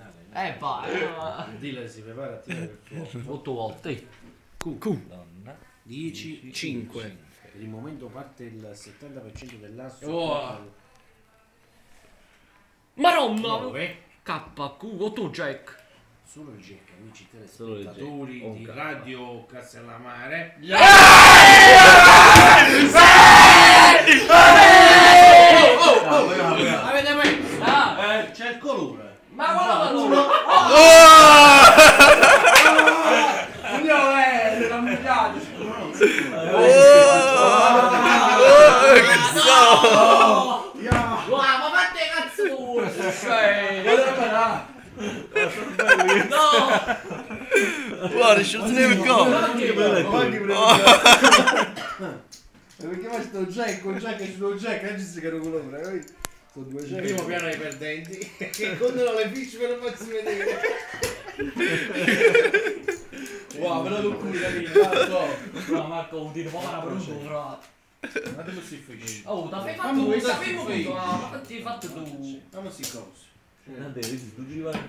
finale. Vai. Il dealer si prepara a tirare il fuoco. 8 volte. Q. Donna. 10, 5. Per il momento parte il 70% dell'asso. Oh. Maronna! 9. KQ, 8 Jack. Solo il Jack, amici Solo il telespettatori Jack. di Ok. Radio Castellammare. Avete messo? C'è il colore. Ma guarda tu! Ma fate cazzo! No! Guarda, Schwarzenegger Perché poi sto Jack, con Jack e sullo Jack, oggi si chiaro colore, sono due Il Jack. primo piano ai perdenti che contano le fiche per non farsi vedere. Wow, però tu qui No, Marco, un tiro povera brutto, fra. ma te lo si fece. Oh, da fai Fammi questo fatto fake. ma ti hai fatto tu. Ma si cose. Tu ci vai a